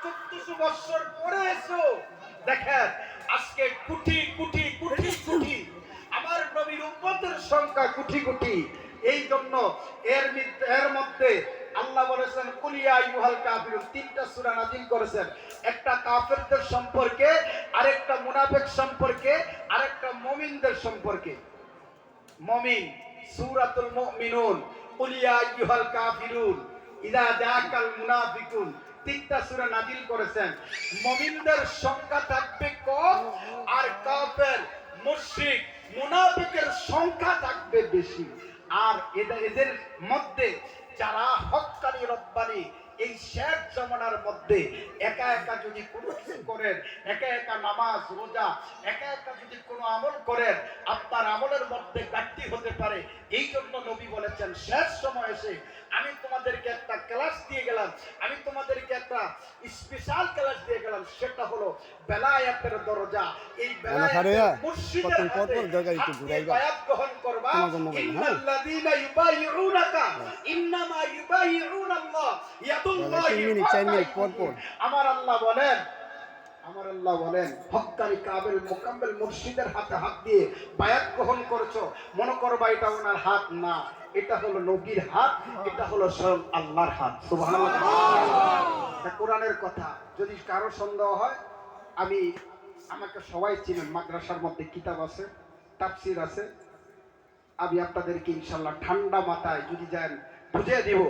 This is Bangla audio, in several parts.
1400 বছর পরে এসো। দেখেন আজকে কোটি কোটি কোটি কোটি আমার নবীর উম্মতের সংখ্যা কোটি কোটি। এই জন্য এর মধ্যে আল্লাহ বলেছেন কুলিয়া আইয়ুহাল কাফিরুন, তিনটা সূরা নাযিল করেছেন। একটা কাফেরদের সম্পর্কে, আরেকটা মুনাফিক সম্পর্কে, আরেকটা মুমিনদের সম্পর্কে। মুমিন সূরাতুল মুমিনুন, কুলিয়া আইয়ুহাল কাফিরুন, ইযা জাআকাল মুনাফিকুন, তিনটা সূরা নাযিল করেছেন। মুমিনদের সংখ্যা থাকবে কম, আর কাফের মুশরিক মুনাফিকের সংখ্যা থাকবে বেশি। আর এদের মধ্যে যারা হক্কানি রব্বানি এই শেষ জমানার মধ্যে একা একা যদি কোনো কিছু করেন, একা একা নামাজ রোজা একা একা যদি কোনো আমল করেন, আপনার আমলের মধ্যে ঘাটতি হতে পারে। এই জন্য নবী বলেছেন শেষ সময় এসে আমি তোমাদেরকে একটা ক্লাস দিয়ে গেলাম, আমি তোমাদেরকে একটা স্পেশাল ক্লাস দিয়ে গেলাম, সেটা হলো বেলায়েতের দরজা। এই বেলায়েত মুর্শিদের হাতে বায়াত গ্রহণ করবা। ইন্নাল্লাযীনা ইউবাইউনাকা ইন্নামা ইউবাইউনাল্লাহ ইয়াদুল্লাহি আমার আল্লাহ বলেন হক্কানি কাবিল মুকাম্মিল মুর্শিদের হাতে হাত দিয়ে বায়াত গ্রহণ করেছো, মনে করবা এটা ওনার হাত না, এটা হলো নবীর হাত, এটা হলো স্বয়ং আল্লাহর হাত। সুবহানাল্লাহ। এটা কোরআনের কথা। যদি কারো সন্দেহ হয়, আমাকে সবাই চিনেন, মাদ্রাসার মধ্যে কিতাব আছে, তাফসীর আছে, আমি আপনাদেরকে ইনশাআল্লাহ ঠান্ডা মাথায় যদি যান বুঝিয়ে দিব।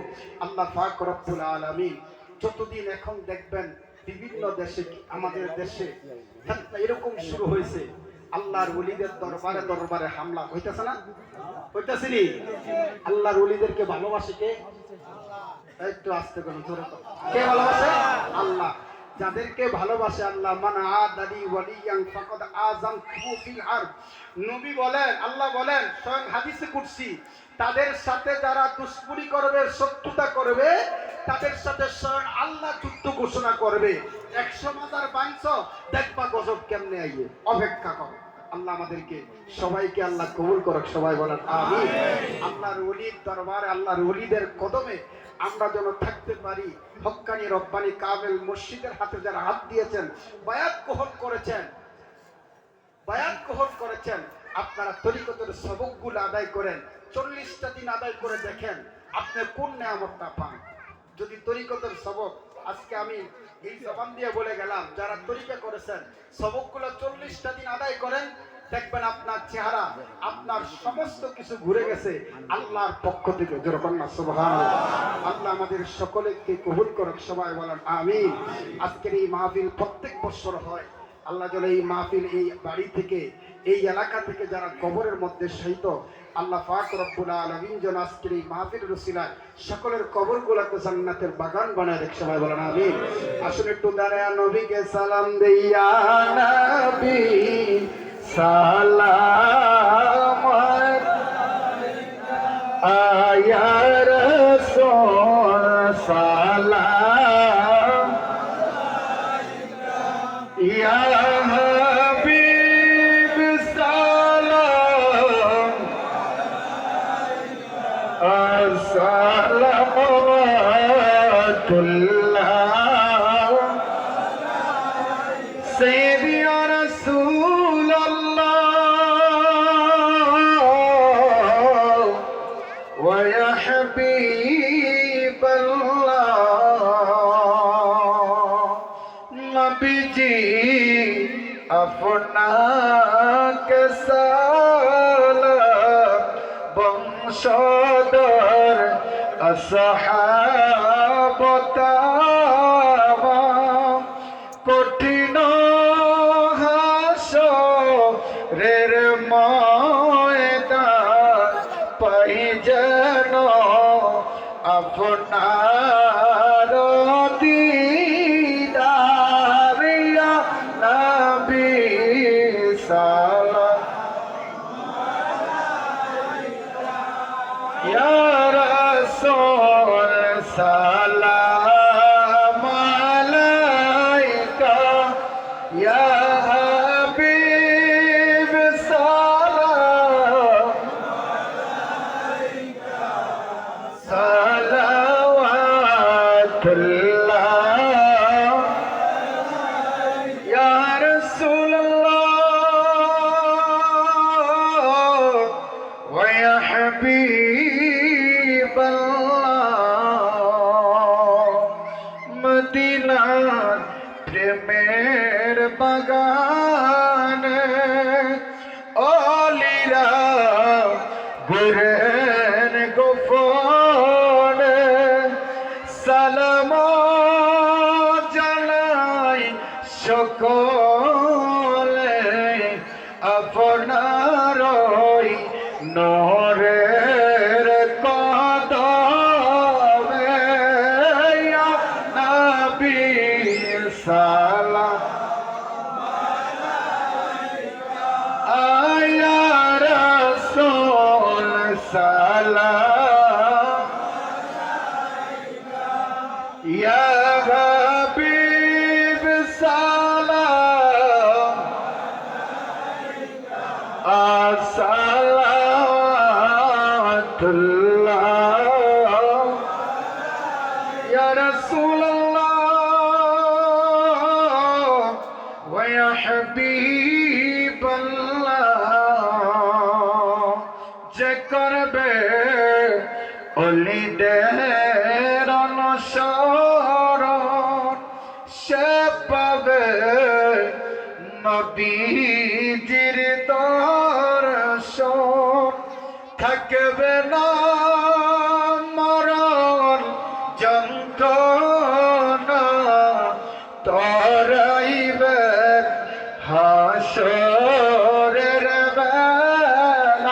আল্লাহ পাক রব্বুল আলামিন যতদিন এখন দেখবেন বিভিন্ন দেশে, আমাদের দেশে এরকম শুরু হয়েছে, আল্লাহর ওলিদের দরবারে দরবারে হামলা হইতেছে না? হইতেছে নি? আল্লাহর ওলিদেরকে ভালোবাসে কে? একটু আস্তে করুন, জোরে করুন। কে ভালোবাসে? আল্লাহ। যাদেরকে ভালোবাসে আল্লাহ, মান আদালি ওয়ালিয়ান ফাকাদ আযামতু ফিল হারব। নবী বলেন, আল্লাহ বলেন স্বয়ং হাদিসে কুদসি, তাদের সাথে যারা দুশমনি করবে, শত্রুতা করবে, তাদের সাথে স্বয়ং আল্লাহ যুদ্ধ ঘোষণা করবে। 100 মাজার বাঁধছো, দেখবা গজব কেমনে আইয়ে, অপেক্ষা করো। আল্লাহ আমাদেরকে সবাইকে আল্লাহ কবুল করুক, সবাই বলেন আমিন। আল্লাহর ওলির দরবারে, আল্লাহর ওলিদের কদমে আমরা যেন থাকতে পারি। হক্কানি রব্বানি কাবিল মুর্শিদের হাতে যারা হাত দিয়েছেন, বায়াত গ্রহণ করেছেন, আপনারা তরিকতের সবকগুলো আদায় করেন। 40টা দিন আদায় করে দেখেন আপনি কোন নেয়ামতটা পান। যদি তরিকতের সবক, আজকে আমি এই জবান দিয়ে বলে গেলাম, যারা তরিকা করেছেন সবকগুলো 40টা দিন আদায় করেন, দেখবেন আপনার চেহারা, আপনার সমস্ত কিছু ঘুরে গেছে আল্লাহর পক্ষ থেকে। যেরকম না সুবহানাল্লাহ। আল্লাহ আমাদের সকলকে কবুল করুক, সবাই বলেন আমিন। আজকের এই মাহফিল প্রত্যেক বছর হয়। আল্লাহ যেন এই মাহফিল, এই বাড়ি থেকে, এই এলাকা থেকে যারা কবরের মধ্যে শহীদ, আল্লাহ পাক রব্বুল আলামিন যেন আজকের এই মাহফিলের উসিলায় সকলের কবরগুলোকে জান্নাতের বাগান বানায় রেখে, সবাই বলেন আমিন। আসুন একটু দাঁড়ায় নবীকে সালাম দেইয়া, নবী সালাম আয়া রাসূল সালাম ইয়া হাবিব সালাম আসসালামুল্লাহ সাইয়্যিদি ইয়া রাসূলাল্লাহ ওয়া ইয়া হাবিবাল্লাহ। নবীজি আপনাকে সালাম, বংশধর আসহাবতাম, কঠিন হাসরের ময়দান পাই যেন আপনার দিদার, ইয়া নবী সালাম ইয়া রাসূল সালাম আলাইকা ইয়া হাবিব সালাম আলাইকা সালাওয়াত মদিনার প্রেমের বাগানে অলিরা ঘুরেন গোপনে সালাম জানাই সকলে আপনারই নূরের কদমে ইয়া নবী সালাম আয়া রাসূল সালাম ইয়া হাবিব সালাম আসসালাতুল্লাহ ইয়া রাসূলুল্লাহ ওয়া ইয়া হাবিবাল্লাহ যে করবে অলিদের অনুসরণ সে পাবে নবীজির দর্শন থাকবে না মরণ যন্ত্রণা তরাইবেন হাসরের বেলায়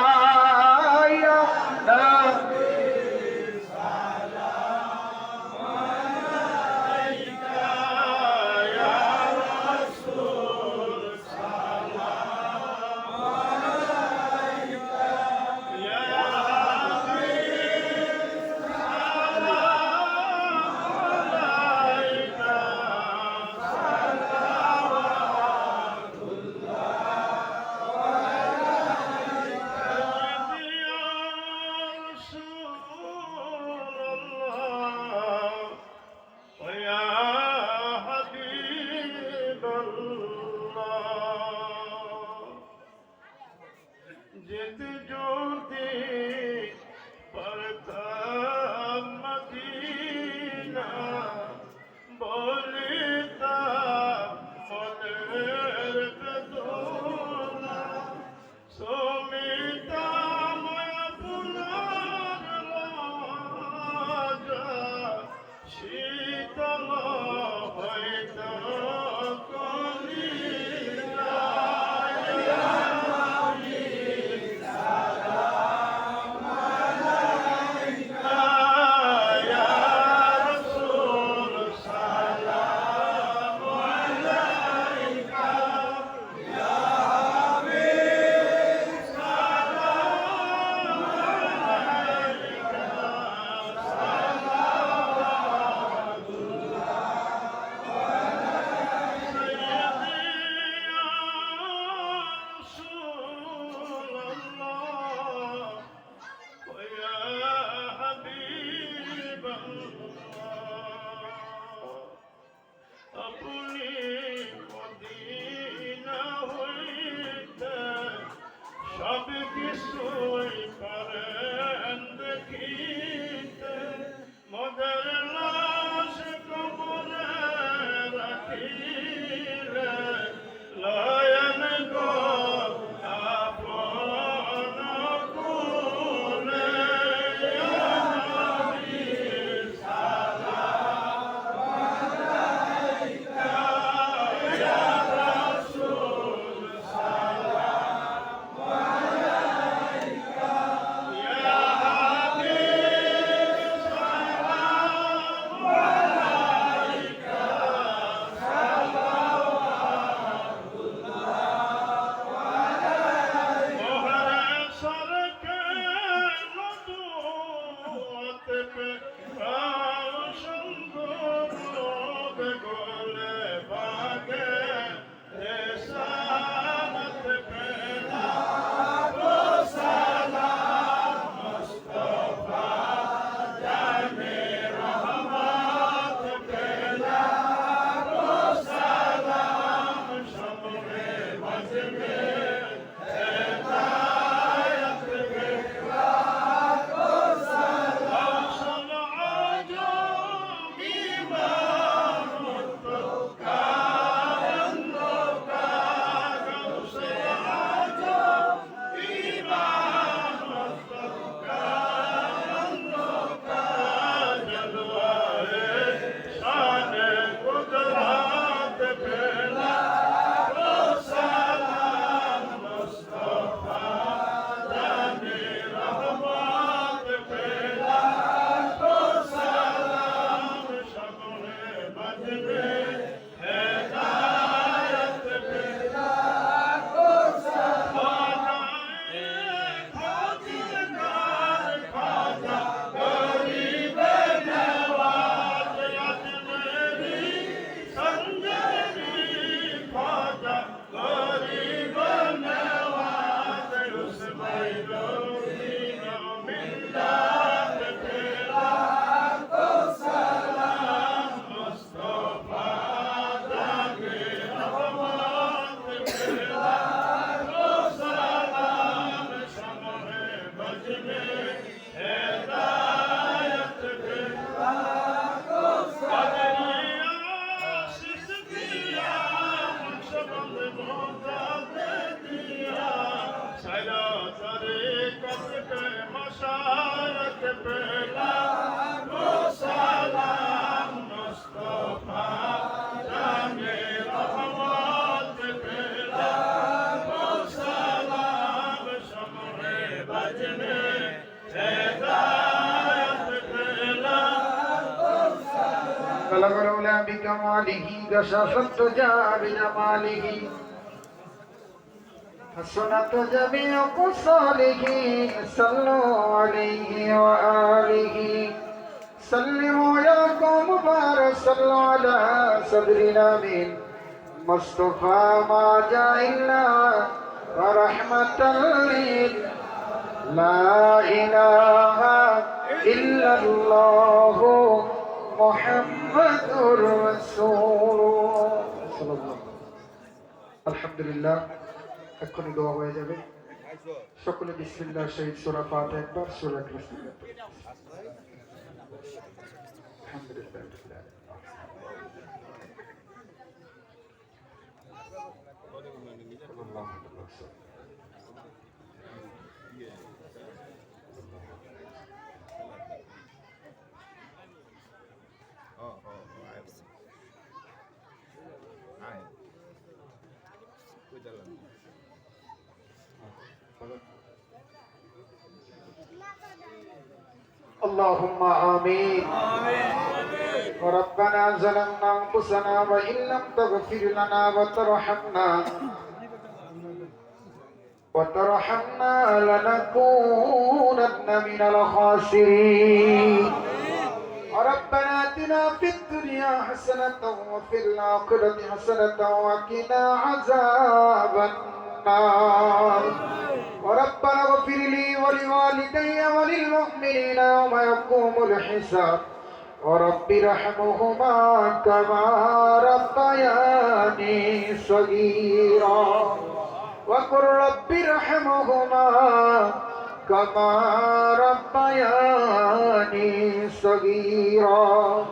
بلغ العلا بكماله كشف الدجى بجماله حسنت جميع خصاله صلوا عليه وآله سلموا يا قوم بارك صلوا على صدرنا من مصطفى ما جاء إلا ورحمة لا إله إلا الله محمد رسول الله الحمد لله এক্ষুনি দোয়া হয়ে যাবে সকলে বিসমিল্লাহ শহীদ সূরা ফাতিহা একবার সূরা ইখলাস আলহামদুলিল্লাহ اللهم آمين ربنا ظلمنا أنفسنا وإن لم تغفر لنا وترحمنا لنكونن من الخاسرين ربنا آتنا في الدنيا حسنة وفي الآخرة حسنة وقنا عذاب النار وربنا اغفر لي ولوالدي وللمؤمنين يوم يقوم الحساب ورب ارحمهما كما ربياني صغيرا وقل رب ارحمهما كما ربياني صغيرا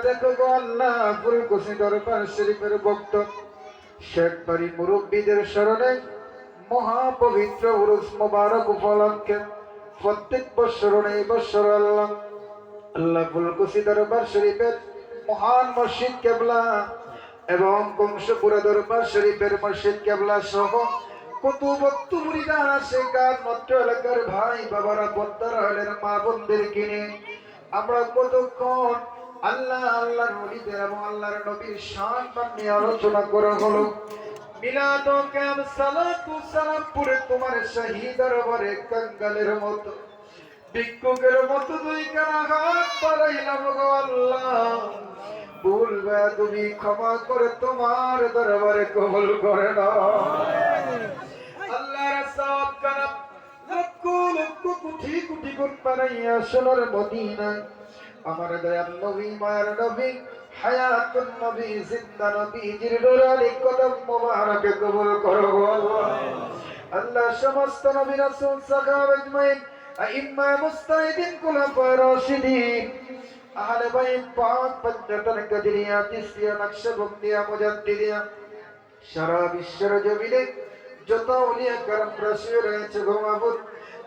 দেখো গো আল্লাহ ফুলকুশি দরবার শরীফের ভক্ত শেখ বাড়ি মুরব্বীদের স্মরণে মহাপবিত্র উরুস মোবারক উপলক্ষে প্রত্যেক বৎসর এই বৎসর আল্লাহ ফুলকুশি দরবার শরীফের মহান মসজিদ কেবলা এবং বংশপুরা দরবার শরীফের মসজিদ কেবলা সহ কত ভক্ত মুরিদান আছে কার মাত্র এলাকার ভাই বাবারা পদ্মার হলের মা বোনদের কিনে আমরা কতক্ষণ আল্লাহ আল্লাহর ওলিদের এবং আল্লাহর নবীর শান নিয়ে আলোচনা করা হলো মিলাদ ও কাম সালাতু সালাম পুরে তোমার শহীদ দরবারে কঙ্গালের মতো ভিক্ষুকের মতো দুই কানা হাত বাড়াইলাম গো আল্লাহ ভুল তুমি ক্ষমা করে তোমার দরবারে কবুল করে নাও আল্লাহর সওয়াব কানা লক্ষ লক্ষ কোটি কোটি গুণ বানাইয়া সোনার মদিনায় আমার দয়াল নবী মায়ের নবী হায়াতুন নবী জিন্দা নবী জিরদুলালি কদম মুবারকে কবুল করো আল্লাহ আল্লাহ সমস্ত নবী রাসূল সাহাবা আজমাইন আইম্মা মুস্তাহিদিন কুলাফা রাশিদিন আহলে বাইত পাক পঞ্চতন কদরিয়া তিসরিয়া নকশবন্দিয়া মুজাদ্দিদিয়া সারা বিশ্বের জমিনে যত ওলিয়া کرام রাশি রয়েছে গো মাবুদ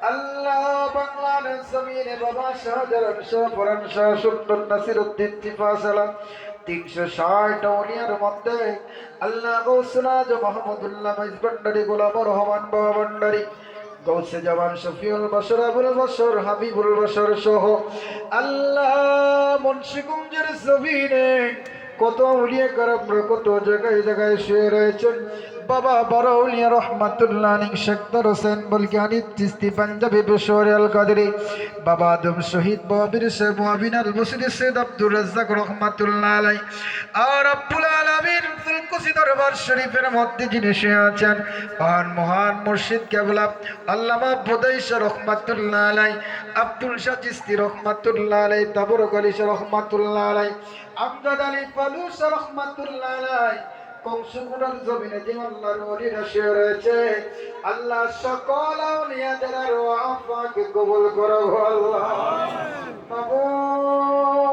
আল্লাহ বাংলাদেশ জমিনে বাবা শাহজালাল শাহ ফরান শাহ সুলতান নাসিরউদ্দিন তিফাসালা 360 ওলিয়ার মধ্যে আল্লাহ গৌসুলাজ মাহমুদুল্লাহ মাইজবান্ডারি গোলাম রহমান বাবা ভান্ডারি গৌসে জামান শফিউল বশর আবুল বশর হাবিবুল বশর সহ আল্লাহ মুন্সিগঞ্জের জমিনে কত ওলিয়া کرام কত জায়গায় জায়গায় শুয়ে রয়েছেন বাবা বারাউলিয়া রহমাতুল্লাহ আলাইহি শেখ হোসেন বলকানি চিশতি পাঞ্জাবি বেশরি আল কাদরি বাবা আদম শহীদ বাবির শেখ মুআবিন আল বসরি সৈয়দ আব্দুর রাজ্জাক রহমাতুল্লাহ আলাইহি আর রব্বুল আলামিন ফুলকুশি দরবার শরীফের মধ্যে যিনি শুয়ে আছেন মহান মুর্শিদ কেবলা আল্লামা বুদাইশ রহমাতুল্লাহ আলাইহি আব্দুল শাহ চিশতি রহমাতুল্লাহ আলাইহি তাবরক আলী রহমাতুল্লাহ আলাইহি আমজাদ আলী ফালুস রহমাতুল্লাহ আলাইহি কংসকুড়ার জমিনে যে আল্লাহর ওলিরা শুয়ে রয়েছে আল্লাহ সকল আউলিয়াদের আফাকে কবুল করো আল্লাহ মাবুদ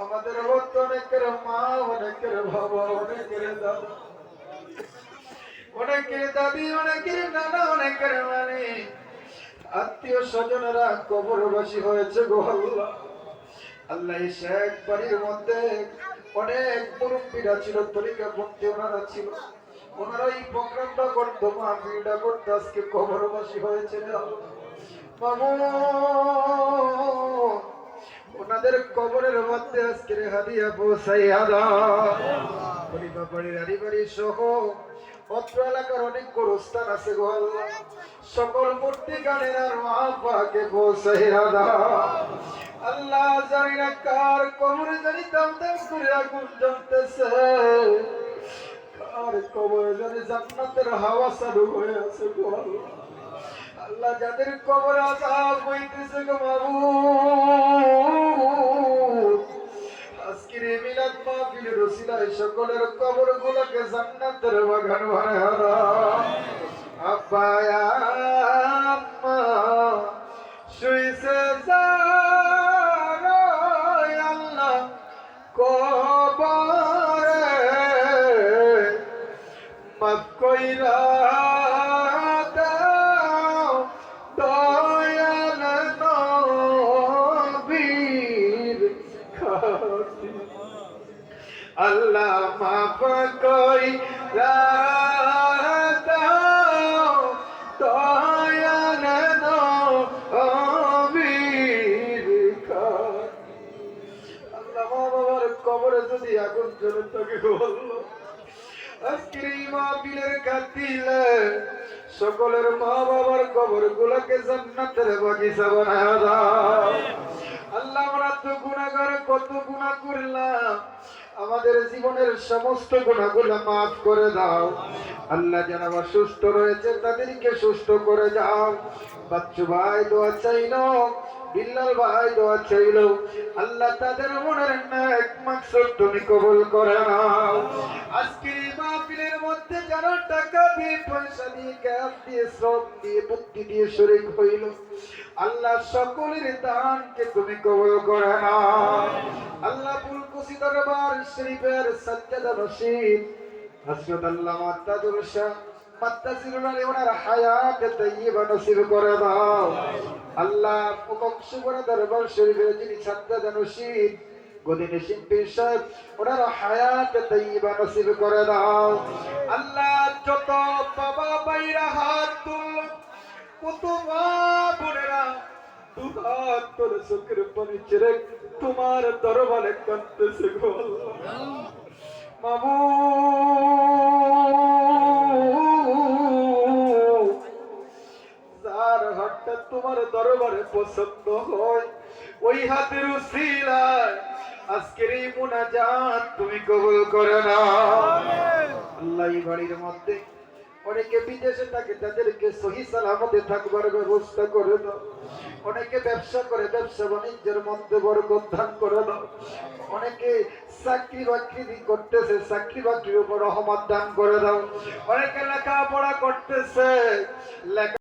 আমাদের মত অনেকের মা অনেকের বাবা অনেকের দাদা অনেকের দাদি অনেকের নানা অনেকের মানে আত্মীয় স্বজনেরা কবরবাসী হয়েছে গো আল্লাহ আল্লাহ শেখ বাড়ির মধ্যে অনেক মুরব্বীরা ছিল তরিকা ভক্তি ওনারা ছিল ওনারা এই প্রোগ্রামটা করতো, মাহফিলটা করতো, আজকে কবরবাসী হয়েছে মামুন। ওনাদের কবরের মধ্যে আজকে হাদিয়া পৌঁছাইয়া দাও। পরিবারের আড়ি সহ অত্র এলাকার অনেক গোরস্থান আছে গো আল্লাহ, সকল মূর্তি গানের আর মহাপাকে পৌঁছাইয়া দাও আল্লাহ। জানি না কার কবরে জানি দাম দাম করে আগুন জ্বলতেছে, কার কবরে জানি জান্নাতের হাওয়া চালু হয়ে আছে গো আল্লাহ। আল্লাহ যাদের কবর আযাব হইতেছে গো মাবুদ, আজকের এই মিলাদ মাহফিলের ওসিলায় সকলের কবরগুলোকে জান্নাতের বাগান বানায়া দাও। আব্বা আম্মা শুইছে যারা আল্লাহ কবরে মাফ কইরা দাও দয়াল নবীর খাতির। আল্লাহ মাফ কইরা দাও দয়াল নবীর খাতির। আল্লাহ মা বাবার কবরে যদি আগুন জ্বলে থাকে বললো, আজকের এই মাহফিলের খাতিরে সকলের মা বাবার কবর গুলাকে জান্নাতের বাগিচা বানায়া দাও। আল্লাহ আমরা তো গুনাহগার, কত গুনাহ করলাম, আমাদের জীবনের সমস্ত গুনাহগুলো মাফ করে দাও আল্লাহ। যারা সুস্থ রয়েছে তাদেরকে সুস্থ করে দাও। বাচ্চু ভাই দোয়া চাইলো, বিল্লাল ভাই দোয়া চাইলো, আল্লাহ তাদের মনের নেক মাকসুদ তুমি কবুল করে নাও। আজকের এই মাহফিলের মধ্যে যারা টাকা দিয়ে, পয়সা দিয়ে, জ্ঞান দিয়ে, শ্রম দিয়ে, বুদ্ধি দিয়ে শরীক হইল, আল্লাহ সকলের দানকে তুমি কবুল করে নাও আল্লাহ। ফুলকুচি দরবার শরীফের সাজ্জাদা নসিব হযরত আল্লামা তাজুল শাহ মাত্তাজিরুল আলী ওনার হায়াতে তাইয়্যিবা নসিব করে দাও আল্লাহ। কক্সবাজার দরবার শরীফের যিনি সাজ্জাদা নসিব গদিনে শিল্পী সাহেব ওনার হায়াতে তাইয়্যিবা নসিব করে দাও আল্লাহ। যত বাবা ভাইরা হাত তুল, কত মা বোনেরা দুহাত তোর চোখের পানি ছেড়ে তোমার দরবারে কাঁদতেছে গো আল্লাহ। মাবুদ, যার হাতটা তোমার দরবারে পছন্দ হয়, ওই হাতের উসিলায় আজকের এই মুনাজাত তুমি কবুল করে নাও আল্লাহ। এই বাড়ির মধ্যে অনেকে বিদেশে থাকে, তাদেরকে সহি সালামতে থাকবার ব্যবস্থা করে দাও। অনেকে ব্যবসা করে, ব্যবসা বাণিজ্যের মধ্যে বরকত দান করে দাও। অনেকে চাকরি বাকরি করতেছে, চাকরি বাকরির উপর রহমত দান করে দাও। অনেকে লেখাপড়া করতেছে, লেখা